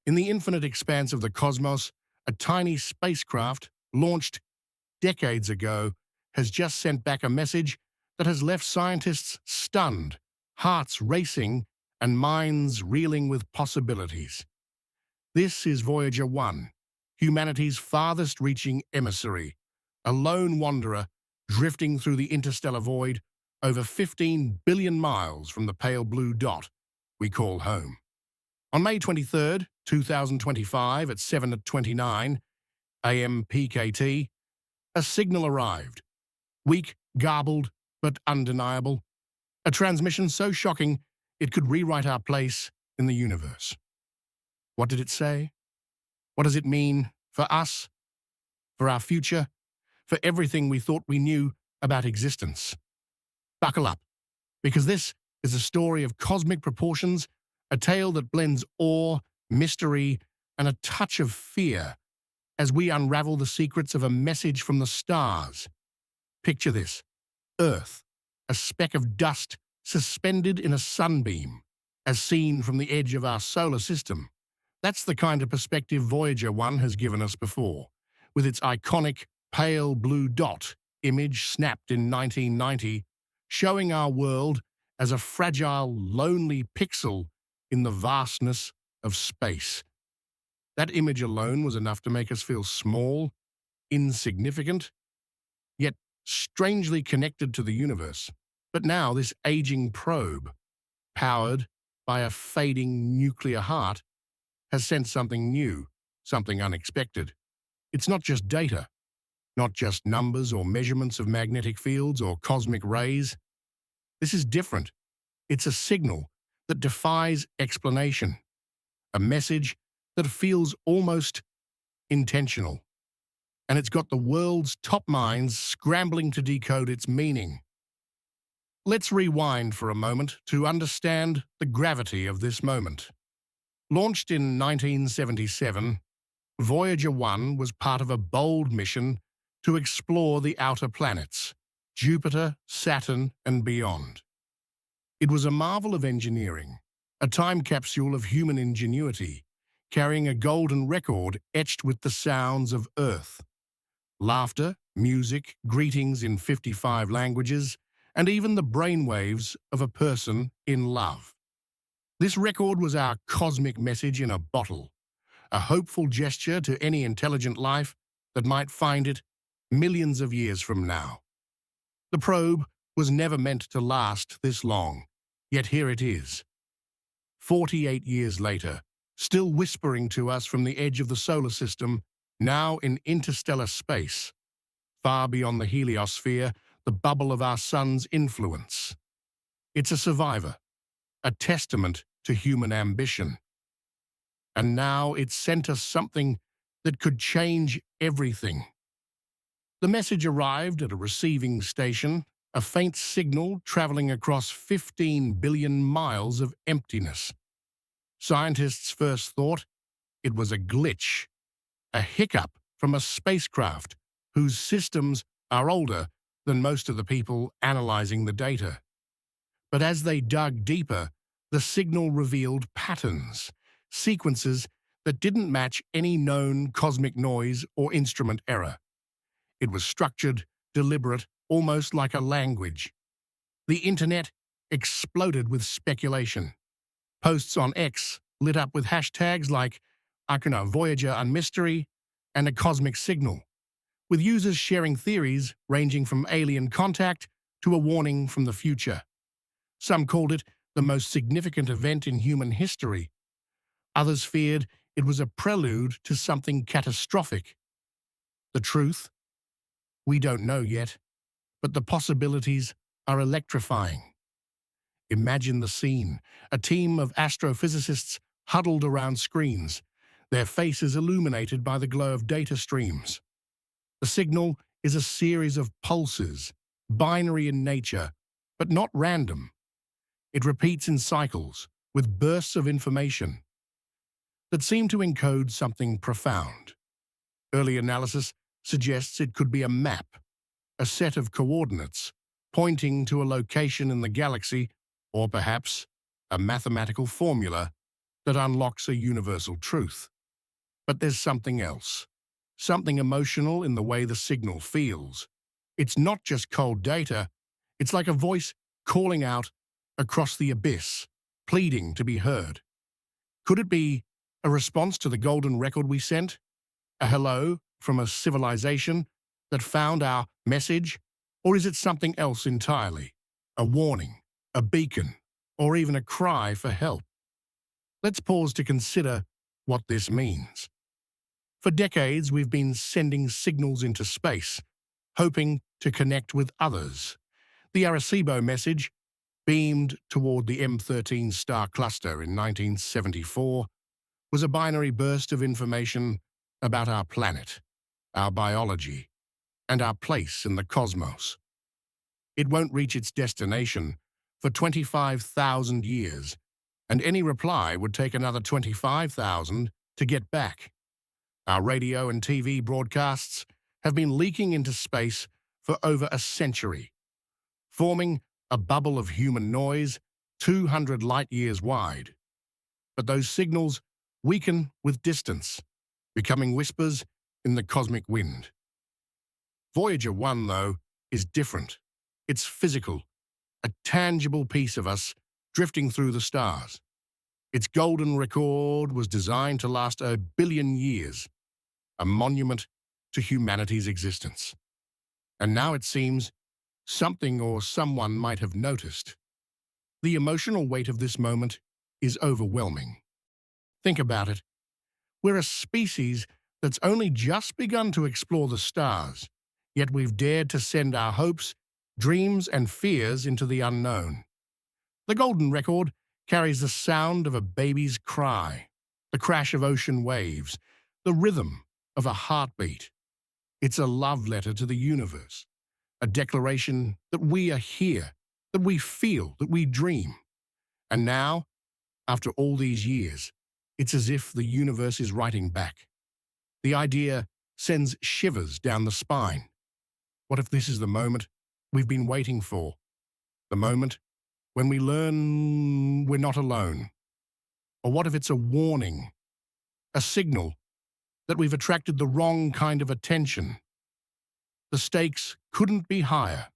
In the infinite expanse of the cosmos, a tiny spacecraft, launched decades ago, has just sent back a message that has left scientists stunned, hearts racing, and minds reeling with possibilities. This is Voyager 1, humanity's farthest-reaching emissary, a lone wanderer drifting through the interstellar void over 15 billion miles from the pale blue dot we call home. On May 23, 2025, at 7:29 a.m. PKT, a signal arrived. Weak, garbled, but undeniable. A transmission so shocking it could rewrite our place in the universe. What did it say? What does it mean for us, for our future, for everything we thought we knew about existence? Buckle up, because this is a story of cosmic proportions, a tale that blends awe, mystery, and a touch of fear as we unravel the secrets of a message from the stars. Picture this: Earth, a speck of dust suspended in a sunbeam, as seen from the edge of our solar system. That's the kind of perspective Voyager 1 has given us before, with its iconic pale blue dot image snapped in 1990, showing our world as a fragile, lonely pixel in the vastness of space. That image alone was enough to make us feel small, insignificant, yet strangely connected to the universe. But now this aging probe, powered by a fading nuclear heart, has sent something new, something unexpected. It's not just data, not just numbers or measurements of magnetic fields or cosmic rays. This is different. It's a signal that defies explanation, a message that feels almost intentional. And it's got the world's top minds scrambling to decode its meaning. Let's rewind for a moment to understand the gravity of this moment. Launched in 1977, Voyager 1 was part of a bold mission to explore the outer planets, Jupiter, Saturn, and beyond. It was a marvel of engineering, a time capsule of human ingenuity, carrying a golden record etched with the sounds of Earth. Laughter, music, greetings in 55 languages, and even the brainwaves of a person in love. This record was our cosmic message in a bottle, a hopeful gesture to any intelligent life that might find it millions of years from now. The probe was never meant to last this long, yet here it is. 48 years later, still whispering to us from the edge of the solar system, now in interstellar space, far beyond the heliosphere, the bubble of our sun's influence. It's a survivor, a testament to human ambition. And now it's sent us something that could change everything. The message arrived at a receiving station, a faint signal traveling across 15 billion miles of emptiness. Scientists first thought it was a glitch, a hiccup from a spacecraft whose systems are older than most of the people analyzing the data. But as they dug deeper, the signal revealed patterns, sequences that didn't match any known cosmic noise or instrument error. It was structured, deliberate, almost like a language. The internet exploded with speculation. Posts on X lit up with hashtags like Voyager and Mystery and a cosmic signal, with users sharing theories ranging from alien contact to a warning from the future. Some called it the most significant event in human history. Others feared it was a prelude to something catastrophic. The truth? We don't know yet, but the possibilities are electrifying. Imagine the scene: a team of astrophysicists huddled around screens, their faces illuminated by the glow of data streams. The signal is a series of pulses, binary in nature, but not random. It repeats in cycles, with bursts of information that seem to encode something profound. Early analysis suggests it could be a map, a set of coordinates pointing to a location in the galaxy, or perhaps a mathematical formula that unlocks a universal truth. But there's something else, something emotional in the way the signal feels. It's not just cold data, it's like a voice calling out across the abyss, pleading to be heard. Could it be a response to the golden record we sent? A hello from a civilization that found our message? Or is it something else entirely? A warning, a beacon, or even a cry for help? Let's pause to consider what this means. For decades, we've been sending signals into space, hoping to connect with others. The Arecibo message, beamed toward the M13 star cluster in 1974, was a binary burst of information about our planet, our biology, and our place in the cosmos. It won't reach its destination for 25,000 years, and any reply would take another 25,000 to get back. Our radio and TV broadcasts have been leaking into space for over a century, forming a bubble of human noise 200 light-years wide. But those signals weaken with distance, becoming whispers in the cosmic wind. Voyager 1, though, is different. It's physical, a tangible piece of us drifting through the stars. Its golden record was designed to last 1 billion years, a monument to humanity's existence. And now it seems something or someone might have noticed. The emotional weight of this moment is overwhelming. Think about it. We're a species that's only just begun to explore the stars, yet we've dared to send our hopes, dreams, and fears into the unknown. The golden record carries the sound of a baby's cry, the crash of ocean waves, the rhythm of a heartbeat. It's a love letter to the universe, a declaration that we are here, that we feel, that we dream. And now, after all these years, it's as if the universe is writing back. The idea sends shivers down the spine. What if this is the moment we've been waiting for? The moment when we learn we're not alone? Or what if it's a warning, a signal that we've attracted the wrong kind of attention? The stakes couldn't be higher.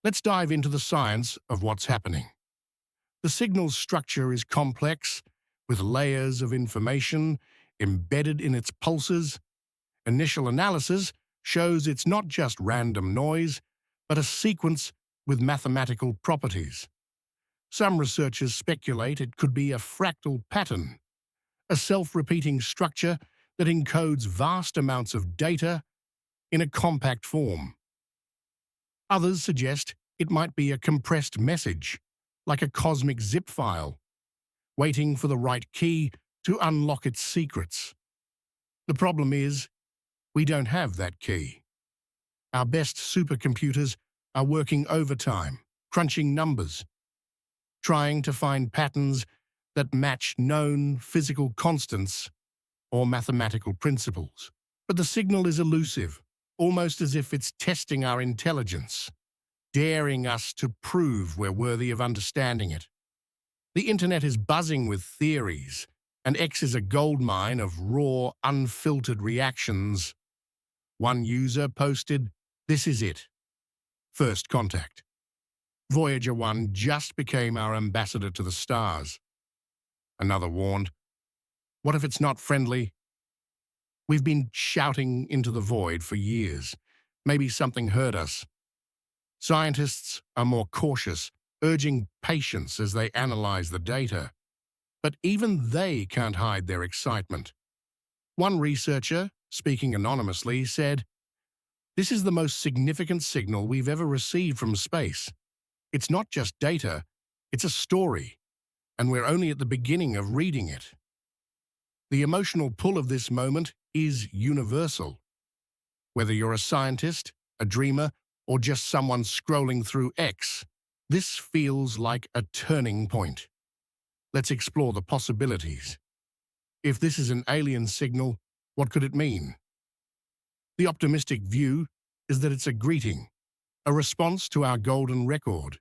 Let's dive into the science of what's happening. The signal's structure is complex, with layers of information embedded in its pulses. Initial analysis shows it's not just random noise, but a sequence with mathematical properties. Some researchers speculate it could be a fractal pattern, a self-repeating structure that encodes vast amounts of data in a compact form. Others suggest it might be a compressed message, like a cosmic zip file, waiting for the right key to unlock its secrets. The problem is, we don't have that key. Our best supercomputers are working overtime, crunching numbers, trying to find patterns that match known physical constants or mathematical principles. But the signal is elusive, almost as if it's testing our intelligence, daring us to prove we're worthy of understanding it. The internet is buzzing with theories, and X is a goldmine of raw, unfiltered reactions. One user posted, "This is it. First contact. Voyager 1 just became our ambassador to the stars." Another warned, "What if it's not friendly?" We've been shouting into the void for years. Maybe something heard us. Scientists are more cautious, urging patience as they analyze the data. But even they can't hide their excitement. One researcher, speaking anonymously, said, "This is the most significant signal we've ever received from space. It's not just data, it's a story, and we're only at the beginning of reading it." The emotional pull of this moment is universal. Whether you're a scientist, a dreamer, or just someone scrolling through X, this feels like a turning point. Let's explore the possibilities. If this is an alien signal, what could it mean? The optimistic view is that it's a greeting, a response to our golden record.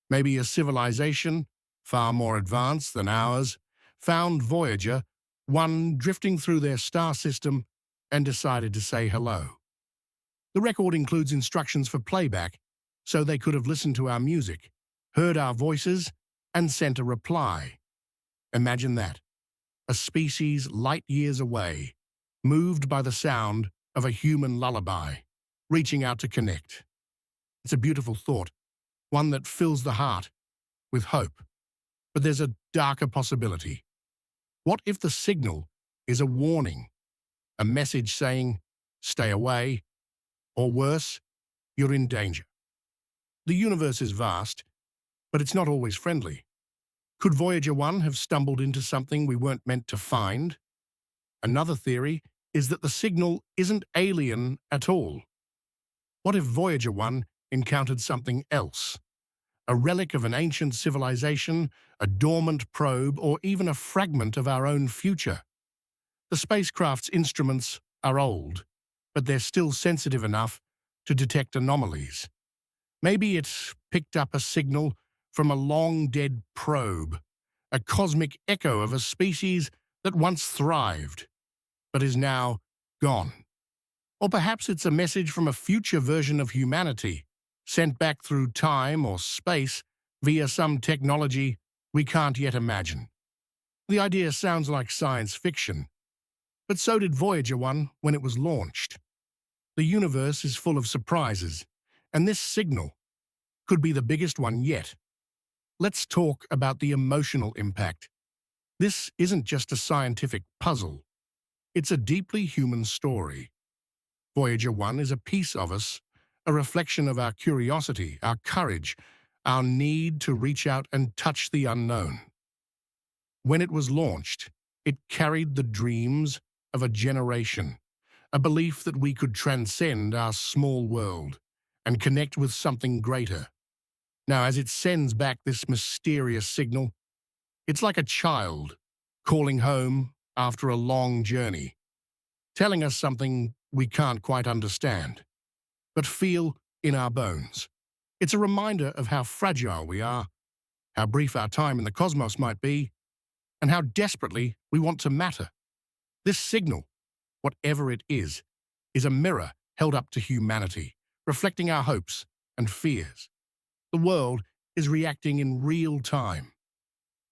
Maybe a civilization, far more advanced than ours, found Voyager 1 drifting through their star system and decided to say hello. The record includes instructions for playback, so they could have listened to our music, heard our voices, and sent a reply. Imagine that. A species light years away, moved by the sound of a human lullaby, reaching out to connect. It's a beautiful thought, one that fills the heart with hope. But there's a darker possibility. What if the signal is a warning, a message saying, stay away, or worse, you're in danger? The universe is vast, but it's not always friendly. Could Voyager 1 have stumbled into something we weren't meant to find? Another theory is that the signal isn't alien at all. What if Voyager 1 encountered something else? A relic of an ancient civilization, a dormant probe, or even a fragment of our own future? The spacecraft's instruments are old, but they're still sensitive enough to detect anomalies. Maybe it picked up a signal from a long-dead probe, a cosmic echo of a species that once thrived, but is now gone. Or perhaps it's a message from a future version of humanity, sent back through time or space via some technology we can't yet imagine. The idea sounds like science fiction, but so did Voyager 1 when it was launched. The universe is full of surprises, and this signal could be the biggest one yet. Let's talk about the emotional impact. This isn't just a scientific puzzle. It's a deeply human story. Voyager 1 is a piece of us, a reflection of our curiosity, our courage, our need to reach out and touch the unknown. When it was launched, it carried the dreams of a generation, a belief that we could transcend our small world and connect with something greater. Now, as it sends back this mysterious signal, it's like a child calling home after a long journey, telling us something we can't quite understand, but feel in our bones. It's a reminder of how fragile we are, how brief our time in the cosmos might be, and how desperately we want to matter. This signal, whatever it is a mirror held up to humanity, reflecting our hopes and fears. The world is reacting in real time.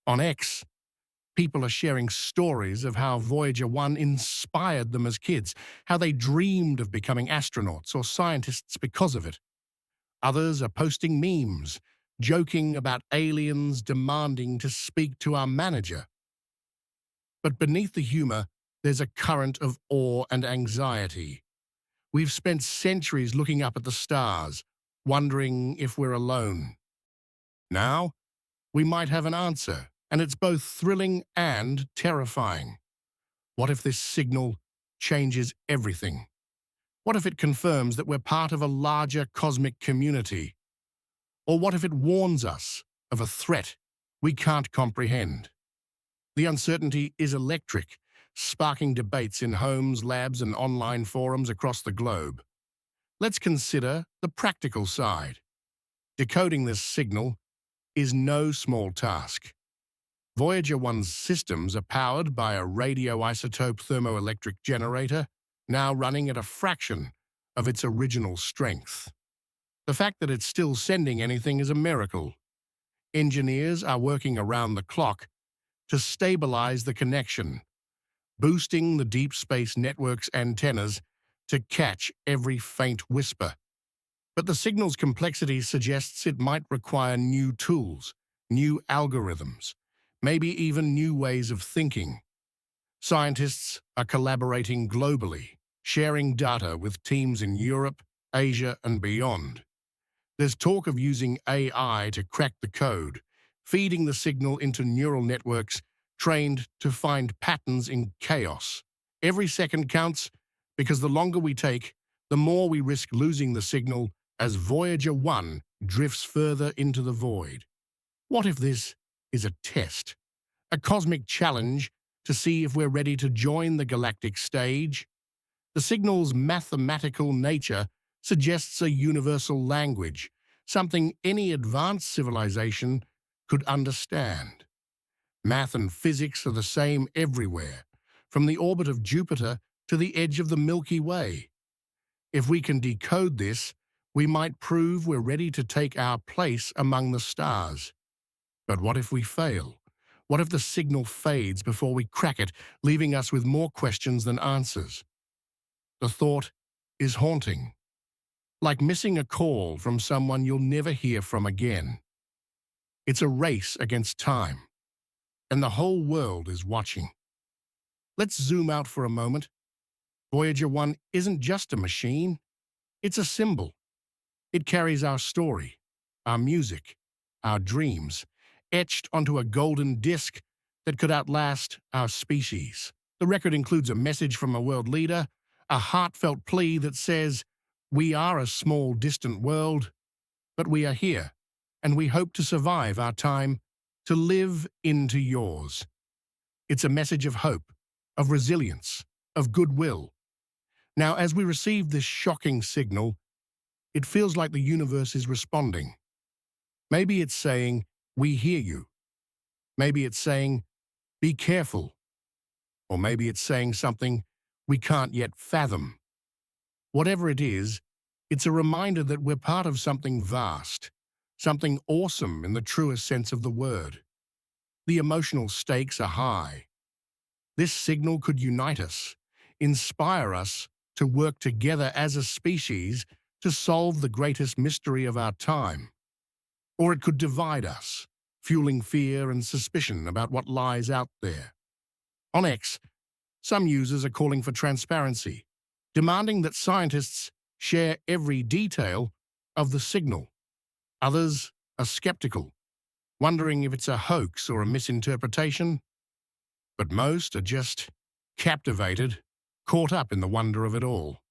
On X, people are sharing stories of how Voyager 1 inspired them as kids, how they dreamed of becoming astronauts or scientists because of it. Others are posting memes, joking about aliens demanding to speak to our manager. But beneath the humor, there's a current of awe and anxiety. We've spent centuries looking up at the stars, wondering if we're alone. Now, we might have an answer, and it's both thrilling and terrifying. What if this signal changes everything? What if it confirms that we're part of a larger cosmic community? Or what if it warns us of a threat we can't comprehend? The uncertainty is electric, sparking debates in homes, labs, and online forums across the globe. Let's consider the practical side. Decoding this signal is no small task. Voyager 1's systems are powered by a radioisotope thermoelectric generator, now running at a fraction of its original strength. The fact that it's still sending anything is a miracle. Engineers are working around the clock to stabilize the connection, boosting the deep space network's antennas to catch every faint whisper. But the signal's complexity suggests it might require new tools, new algorithms, maybe even new ways of thinking. Scientists are collaborating globally, sharing data with teams in Europe, Asia, and beyond. There's talk of using AI to crack the code, feeding the signal into neural networks trained to find patterns in chaos. Every second counts, because the longer we take, the more we risk losing the signal as Voyager 1 drifts further into the void. What if this is a test, a cosmic challenge to see if we're ready to join the galactic stage? The signal's mathematical nature suggests a universal language, something any advanced civilization could understand. Math and physics are the same everywhere, from the orbit of Jupiter to the edge of the Milky Way. If we can decode this, we might prove we're ready to take our place among the stars. But what if we fail? What if the signal fades before we crack it, leaving us with more questions than answers? The thought is haunting, like missing a call from someone you'll never hear from again. It's a race against time, and the whole world is watching. Let's zoom out for a moment. Voyager 1 isn't just a machine, it's a symbol. It carries our story, our music, our dreams, etched onto a golden disc that could outlast our species. The record includes a message from a world leader, a heartfelt plea that says, "We are a small, distant world, but we are here, and we hope to survive our time, to live into yours." It's a message of hope, of resilience, of goodwill. Now, as we receive this shocking signal, it feels like the universe is responding. Maybe it's saying, "We hear you." Maybe it's saying, "Be careful." Or maybe it's saying something we can't yet fathom. Whatever it is, it's a reminder that we're part of something vast, something awesome in the truest sense of the word. The emotional stakes are high. This signal could unite us, inspire us to work together as a species to solve the greatest mystery of our time. Or it could divide us, fueling fear and suspicion about what lies out there. On X, some users are calling for transparency, demanding that scientists share every detail of the signal. Others are skeptical, wondering if it's a hoax or a misinterpretation. But most are just captivated, caught up in the wonder of it all.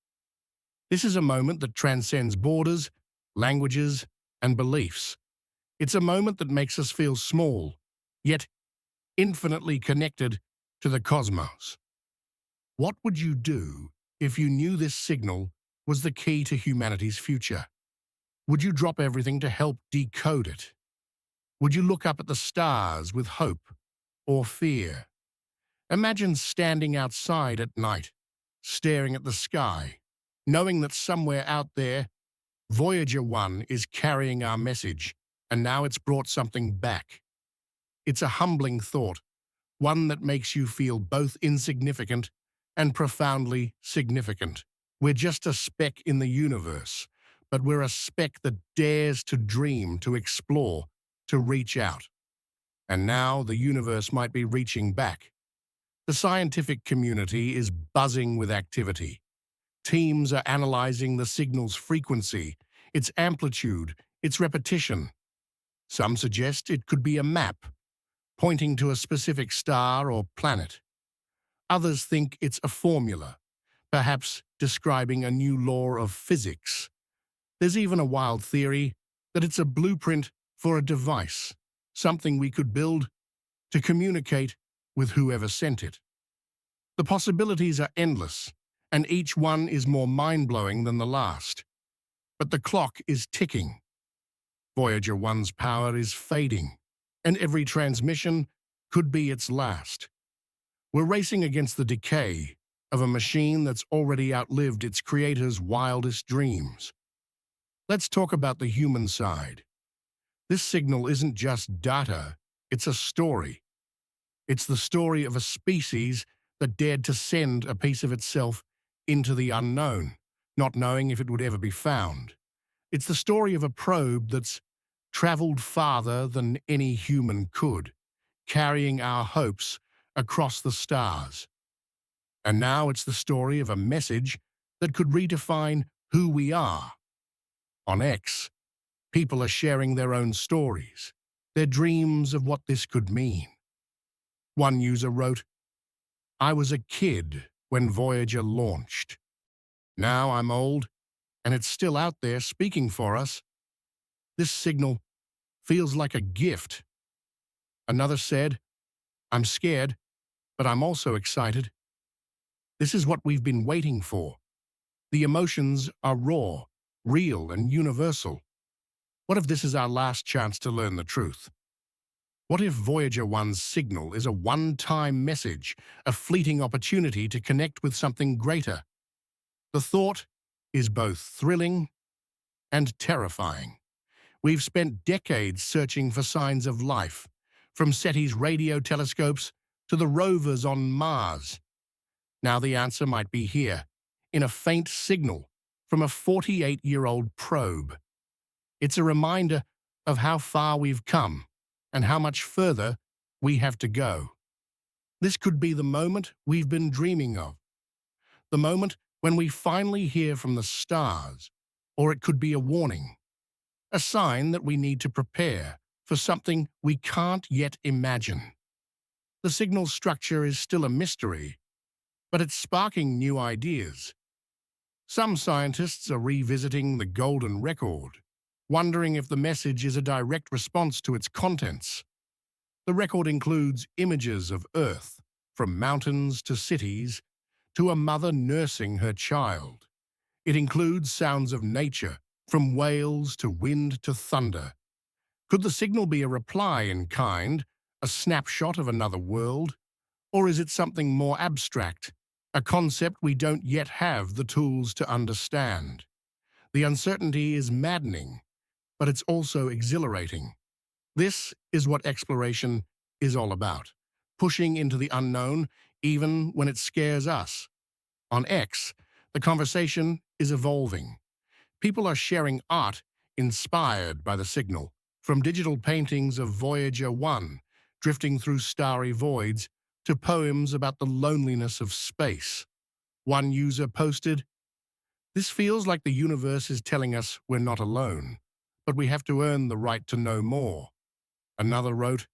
This is a moment that transcends borders, languages, and beliefs. It's a moment that makes us feel small, yet infinitely connected to the cosmos. What would you do if you knew this signal was the key to humanity's future? Would you drop everything to help decode it? Would you look up at the stars with hope or fear? Imagine standing outside at night, staring at the sky, knowing that somewhere out there, Voyager 1 is carrying our message, and now it's brought something back. It's a humbling thought, one that makes you feel both insignificant and profoundly significant. We're just a speck in the universe, but we're a speck that dares to dream, to explore, to reach out. And now the universe might be reaching back. The scientific community is buzzing with activity. Teams are analyzing the signal's frequency, its amplitude, its repetition. Some suggest it could be a map, pointing to a specific star or planet. Others think it's a formula, perhaps describing a new law of physics. There's even a wild theory that it's a blueprint for a device, something we could build to communicate with whoever sent it. The possibilities are endless, and each one is more mind-blowing than the last. But the clock is ticking. Voyager 1's power is fading, and every transmission could be its last. We're racing against the decay of a machine that's already outlived its creator's wildest dreams. Let's talk about the human side. This signal isn't just data, it's a story. It's the story of a species that dared to send a piece of itself into the unknown, not knowing if it would ever be found. It's the story of a probe that's traveled farther than any human could, carrying our hopes across the stars. And now it's the story of a message that could redefine who we are. On X, people are sharing their own stories, their dreams of what this could mean. One user wrote, "I was a kid when Voyager launched. Now I'm old, and it's still out there speaking for us. This signal feels like a gift." Another said, "I'm scared, but I'm also excited. This is what we've been waiting for. The emotions are raw, real, and universal. What if this is our last chance to learn the truth?" What if Voyager 1's signal is a one-time message, a fleeting opportunity to connect with something greater? The thought is both thrilling and terrifying. We've spent decades searching for signs of life, from SETI's radio telescopes to the rovers on Mars. Now the answer might be here, in a faint signal from a 48-year-old probe. It's a reminder of how far we've come and how much further we have to go. This could be the moment we've been dreaming of, the moment when we finally hear from the stars, or it could be a warning, a sign that we need to prepare for something we can't yet imagine. The signal structure is still a mystery, but it's sparking new ideas. Some scientists are revisiting the golden record, wondering if the message is a direct response to its contents. The record includes images of Earth, from mountains to cities, to a mother nursing her child. It includes sounds of nature, from whales to wind to thunder. Could the signal be a reply in kind, a snapshot of another world? Or is it something more abstract, a concept we don't yet have the tools to understand? The uncertainty is maddening, but it's also exhilarating. This is what exploration is all about, pushing into the unknown even when it scares us. On X, the conversation is evolving. People are sharing art inspired by the signal, from digital paintings of Voyager 1 drifting through starry voids to poems about the loneliness of space. One user posted, "This feels like the universe is telling us we're not alone, but we have to earn the right to know more." Another wrote,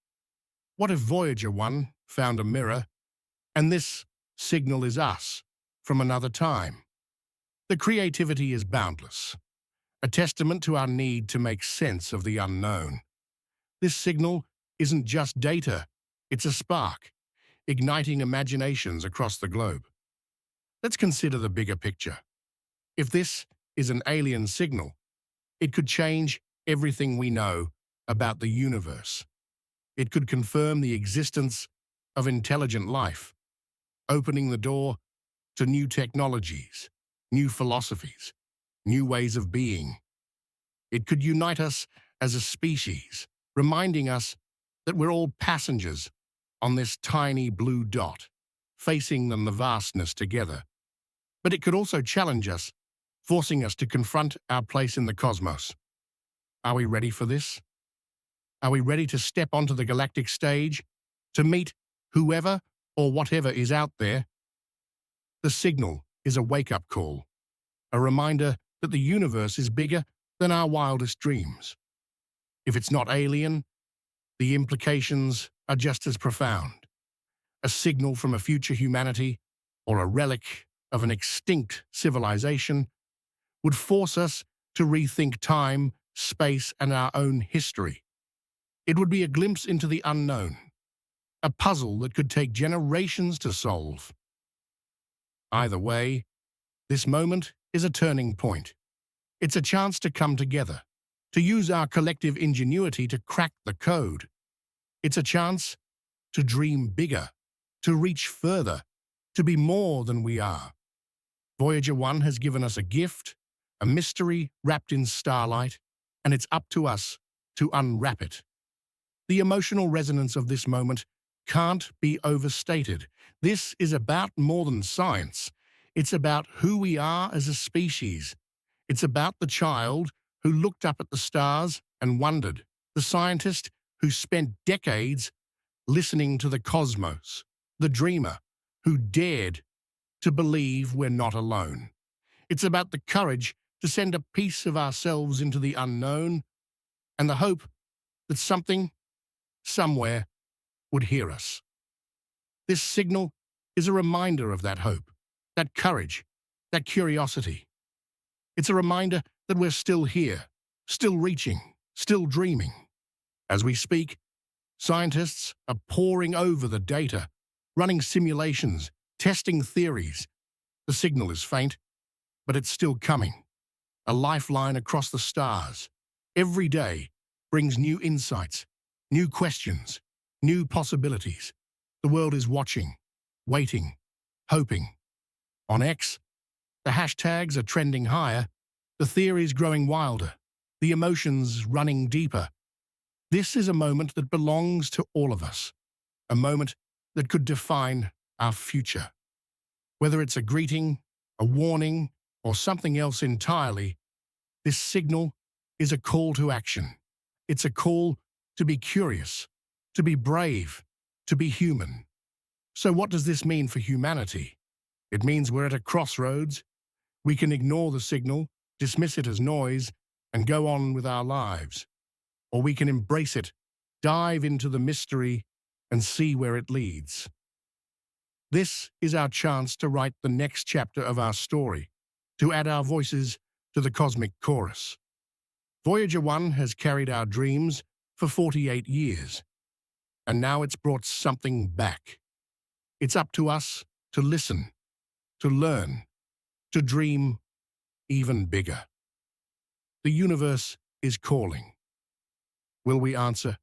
"What if Voyager 1 found a mirror, and this signal is us from another time?" The creativity is boundless, a testament to our need to make sense of the unknown. This signal isn't just data, it's a spark, igniting imaginations across the globe. Let's consider the bigger picture. If this is an alien signal, it could change everything we know about the universe. It could confirm the existence of intelligent life, opening the door to new technologies, new philosophies, new ways of being. It could unite us as a species, reminding us that we're all passengers on this tiny blue dot, facing the vastness together. But it could also challenge us, forcing us to confront our place in the cosmos. Are we ready for this? Are we ready to step onto the galactic stage, to meet whoever or whatever is out there? The signal is a wake-up call, a reminder that the universe is bigger than our wildest dreams. If it's not alien, the implications are just as profound. A signal from a future humanity, or a relic of an extinct civilization, would force us to rethink time, space, and our own history. It would be a glimpse into the unknown, a puzzle that could take generations to solve. Either way, this moment is a turning point. It's a chance to come together, to use our collective ingenuity to crack the code. It's a chance to dream bigger, to reach further, to be more than we are. Voyager 1 has given us a gift, a mystery wrapped in starlight, and it's up to us to unwrap it. The emotional resonance of this moment can't be overstated. This is about more than science. It's about who we are as a species. It's about the child who looked up at the stars and wondered, the scientist who spent decades listening to the cosmos, the dreamer who dared to believe we're not alone. It's about the courage to send a piece of ourselves into the unknown and the hope that something, somewhere, would hear us. This signal is a reminder of that hope, that courage, that curiosity. It's a reminder that we're still here, still reaching, still dreaming. As we speak, scientists are poring over the data, running simulations, testing theories. The signal is faint, but it's still coming. A lifeline across the stars. Every day brings new insights, new questions, new possibilities. The world is watching, waiting, hoping. On X, the hashtags are trending higher, the theories growing wilder, the emotions running deeper. This is a moment that belongs to all of us, a moment that could define our future. Whether it's a greeting, a warning, or something else entirely, this signal is a call to action. It's a call to be curious, to be brave, to be human. So what does this mean for humanity? It means we're at a crossroads. We can ignore the signal, dismiss it as noise, and go on with our lives. Or we can embrace it, dive into the mystery, and see where it leads. This is our chance to write the next chapter of our story, to add our voices to the cosmic chorus. Voyager 1 has carried our dreams for 48 years, and now it's brought something back. It's up to us to listen, to learn, to dream even bigger. The universe is calling. Will we answer?